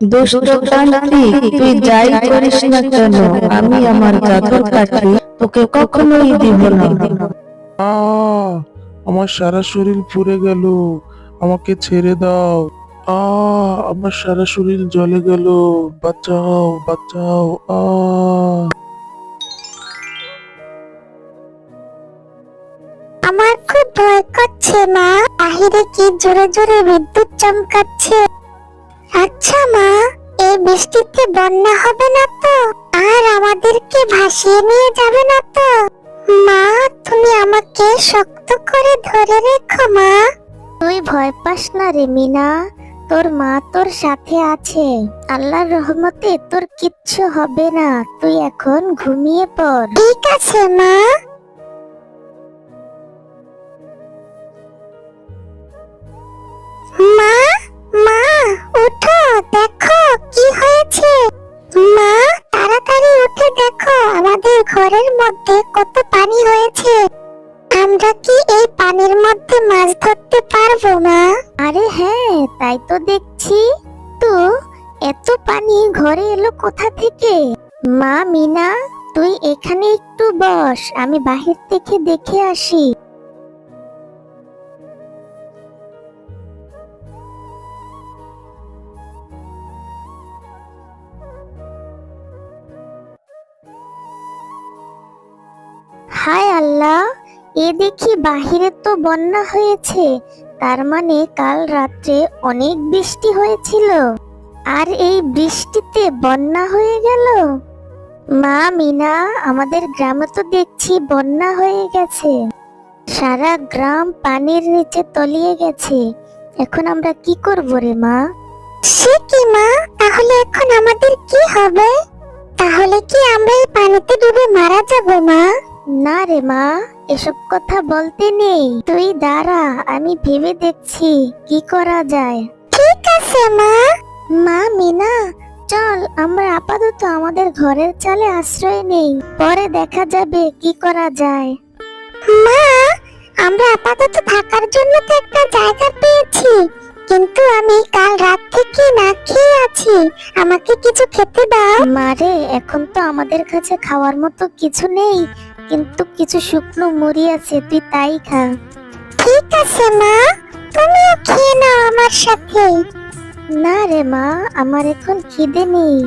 দুষ্ট তান্ত্রিক, তুই যাই করিস না কেন, আমি আমার জাদুর কাঠি তোকে কখনোই দিব না। আহ আমার সারা শরীর পুড়ে গেল, আমাকে ছেড়ে দাও। আমার সারা শরীর জ্বলে গেল, বাঁচাও বাঁচাও। আমার খুব ভয় করছে মা, বাহিরে কি জোরে জোরে বিদ্যুৎ চমকাচ্ছে। আচ্ছা মা, এই বৃষ্টিতে বন্যা হবে না তো? আর আমাদেরকে ভাসিয়ে নিয়ে যাবে না তো? মা, তুমি আমাকে শক্ত করে ধরে রেখো মা। তুই ভয় পাস না রে মিনা, তোর মা তোর সাথে আছে। আল্লাহর রহমতে তোর কিচ্ছু হবে না, তুই এখন ঘুমিয়ে পড়। ঠিক আছে মা। মা, মা, উঠো, দেখো কি হয়েছে। মা, তাড়াতাড়ি উঠে দেখো, আমাদের ঘরের মধ্যে কত পানি হয়েছে। আমরা কি এই পানির মধ্যে মাছ ধরতে পারবো মা? আরে হ্যাঁ, তাই তো দেখছি। তো এত পানি ঘরে এলো কোথা থেকে? মা মিনা, তুই এখানে একটু বস, আমি বাহির থেকে দেখে আসি। হায় আল্লাহ, এ দেখি বাহিরে তো বন্যা হয়েছে। তার মানে কাল রাত্রে অনেক বৃষ্টি হয়েছিল, আর এই বৃষ্টিতে বন্যা হয়ে গেল। মা মিনা, আমাদের গ্রামে তো দেখছি বন্যা হয়ে গেছে, সারা গ্রাম পানির নিচে তলিয়ে গেছে। এখন আমরা কি করব রে মা? সে কি মা, তাহলে এখন আমাদের কি হবে? তাহলে কি আমরা এই পানিতে ডুবে মারা যাব মা? না রে মা, এসব কথা বলতে নেই, তুই দাঁড়া, আমি ভেবে দেখছি কি করা যায়। ঠিক আছে মা। মা মিনা, চল আমরা আপাতত আমাদের ঘরের চালে আশ্রয় নেই, পরে দেখা যাবে কি করা যায়। মা, আমরা আপাতত থাকার জন্য তো একটা জায়গা পেয়েছি, কিন্তু আমি কাল রাত থেকে না খেয়ে আছি, আমাকে কিছু খেতে দাও। মারে, এখন তো আমাদের কাছে খাওয়ার মতো কিছু নেই, কিন্তু কিছু শুকনো মুড়ি আছে, তুই তাই খা। ঠিক আছে মা, তুমিও খেয়ে নাও আমার সাথে। না রে মা, আমার এখন খিদে নেই,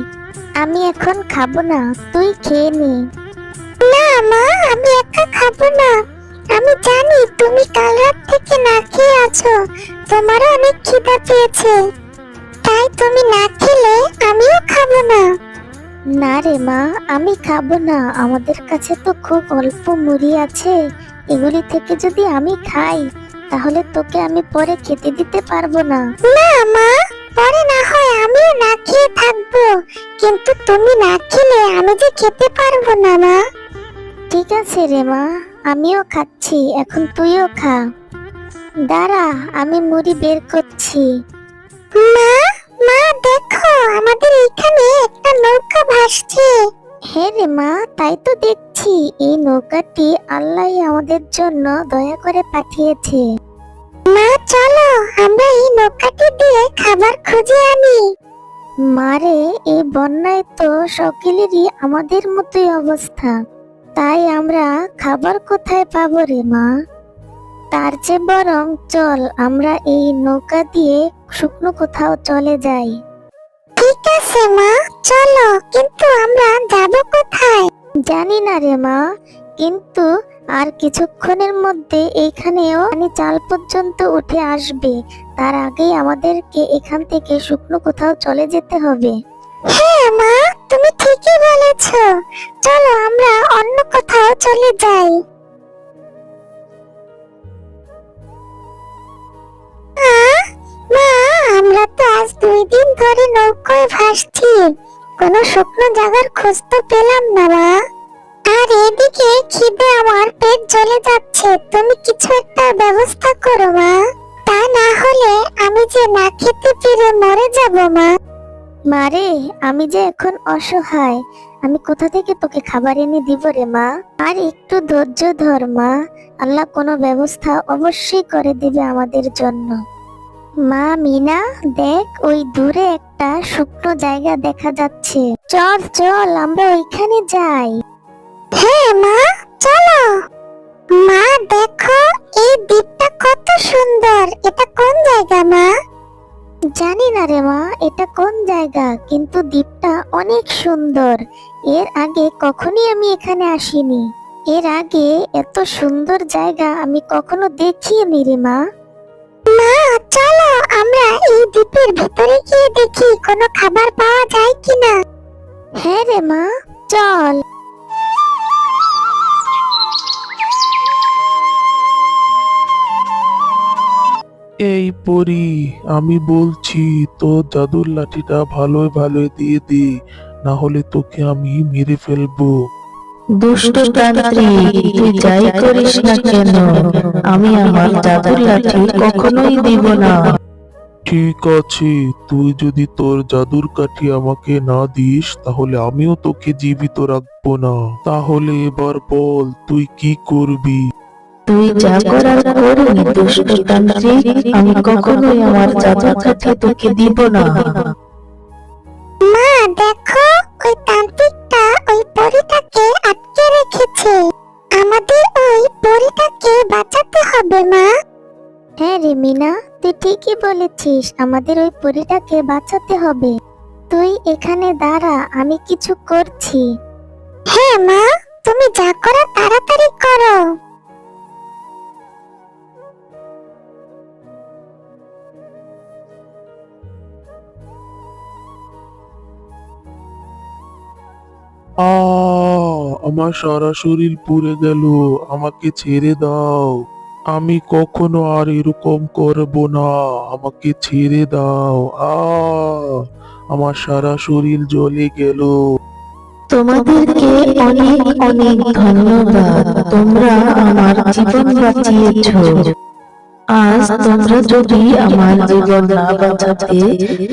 আমি এখন খাবো না, তুই খেয়ে নে। না মা, আমি একা খাবো না, আমি জানি তুমি কাল রাত থেকে না খেয়ে আছো, তোমারও অনেক খিদা পেয়েছে, তাই তুমি না খেলে আমিও খাবো না। না রে মা, আমি খাবো না, আমাদের কাছে তো খুব অল্প মুড়ি আছে, এগুলি থেকে যদি আমি খাই তাহলে তোকে আমি পরে খেতে দিতে পারবো না। না মা, পরে না হয় আমিও না খেয়ে থাকবো, কিন্তু তুমি না খেলে আমি যে খেতে পারবো না মা। ঠিক আছে রে মা, আমিও খাচ্ছি, এখন তুইও খা। দাঁড়া, আমি মুড়ি বের করছি। মা, মা দেখো, আমাদের এখানে একটা নৌকা ভাসছে। হ্যাঁ রে মা, তাই তো দেখছি, এই নৌকাটি আল্লাহ আমাদের জন্য দয়া করে পাঠিয়েছে। মা চলো, আমরা এই নৌকাটি দিয়ে খাবার খুঁজে আনি। মারে, এই বন্যায় তো সকলেরই আমাদের মতোই অবস্থা, তাই আমরা খাবার কোথায় পাবো রে মা? তার চেয়ে বরং চল আমরা এই নৌকা দিয়ে শুকনো কোথাও চলে যাই। ঠিক আছে মা, চলো, কিন্তু আমরা যাব কোথায়? জানি না রে মা, কিন্তু আর কিছুক্ষণের মধ্যে এইখানেও পানি চাল পর্যন্ত উঠে আসবে, তার আগেই আমাদেরকে এখান থেকে শুকনো কোথাও চলে যেতে হবে। হ্যাঁ মা, তুমি ঠিকই বলেছো, চলো আমরা অন্য কোথাও চলে যাই। মা, আমরা তো আজ 2 দিন ধরে নৌকায় ভাসছি, কোনো শুকনো জায়গার খোঁজ তো পেলাম না মা। আর এদিকে খিদে আমার পেট জ্বলে যাচ্ছে, তুমি কিছু একটা ব্যবস্থা করো মা, তা না হলে আমি যে না খেতে পেরে মরে যাব মা। মারে, আমি যে এখন অসহায়, আমি কোথা থেকে তোকে খাবার এনে দিব রে মা? আর একটু ধৈর্য ধর মা, আল্লাহ কোনো ব্যবস্থা অবশ্যই করে দিবে আমাদের জন্য। মা মিনা, দেখ ওই দূরে একটা একটা শুকনো জায়গা দেখা যাচ্ছে। চল চল আমরা ওইখানে যাই। হ্যাঁ মা, চলো। মা দেখো, এই দ্বীপটা কত সুন্দর। এটা কোন জায়গা মা? জানি না রে মা, এটা কোন জায়গা, কিন্তু দ্বীপটা অনেক সুন্দর। এর আগে কখনোই আমি এখানে আসিনি। এর আগে এত সুন্দর জায়গা আমি কখনো দেখিনি রে মা। মা চলো আমরা এই দ্বীপের ভিতরে গিয়ে দেখি কোনো খাবার পাওয়া যায় কিনা। হ্যাঁ রে মা, চল। এই পরি, আমি বলছি তোর জাদুর লাঠিটা ভালোই ভালোই দিয়ে দে, না হলে তোকে আমি মেরে ফেলবো। দুষ্ট তান্ত্রিক, তুই যাই করিস না কেন, আমি আমার জাদুর লাঠি কখনোই দিব না। ঠিক আছে, তুই যদি তোর জাদুর কাঠি আমাকে না দিস তাহলে আমিও তোকে জীবিত রাখবো না। তাহলে এবার বল তুই কি করবি? তুই যা করার করবি দুষ্ট তান্ত্রিক, আমি কখনোই আমার জাদুর কাঠি তোকে দিব না। মা দেখো, ওই তান্ত্রিকটা ওই পরীটাকে আটকে রেখেছে। আমাদের ওই পরীটাকে বাঁচাতে হবে মা। হ্যাঁ রে মিনা, তুই ঠিকই বলেছিস, আমাদের ওই পরীটাকে বাঁচাতে হবে। তুই এখানে দাঁড়া, আমি কিছু করছি। হ্যাঁ মা, তুমি যা করো তাড়াতাড়ি করো। আমার সারা শরীর পুড়ে গেল, আমাকে ছেড়ে দাও। আমি কখনো আর এরকম করব না, আমাকে ছেড়ে দাও। আমার সারা শরীর জ্বলে গেল। তোমাদেরকে অনেক অনেক ধন্যবাদ, তোমরা আমার জীবন বাঁচিয়েছো। আজ তোমরা যদি আমার জীবন না বাঁচাতে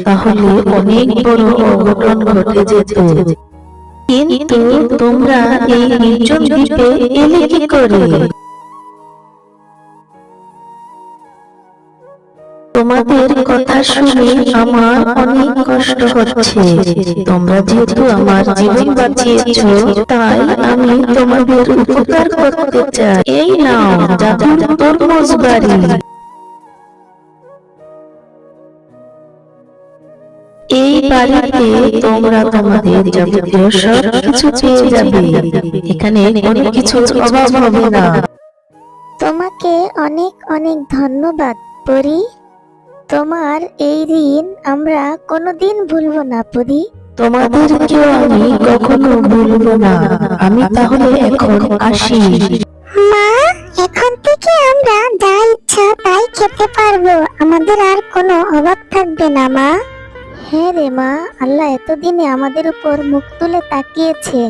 তাহলে অনেক বড় অঘটন ঘটে যেত। কিন্তু তোমরা এই নির্জন দ্বীপে এলে কি করে? তোমাদের কথা শুনে আমার অনেক কষ্ট হচ্ছে। তোমরা যেহেতু আমার জীবন বাঁচিয়েছো, তাই আমি তোমাদের উপকার করতে চাই। এই নাও জাদুর তরমুজ বাড়ি। এই বাড়িতে তোমরা তোমাদের যাবতীয় সব কিছু পেয়ে যাবে। এখানে কোনো কিছুর অভাব হবে না। তোমাকে অনেক অনেক ধন্যবাদ পরি। তোমার এই ঋণ আমরা কোনোদিন ভুলবো না পরি। তোমাদেরকেও আমি কখনো ভুলবো না। আমি তাহলে এখন আসি। মা, এখন থেকে আমরা যা ইচ্ছা তাই খেতে পারবো, আমাদের আর কোনো অভাব থাকবে না মা। হ্যাঁ রে মা, আল্লাহ এতদিনে আমাদের উপর মুখ তুলে তাকিয়েছে।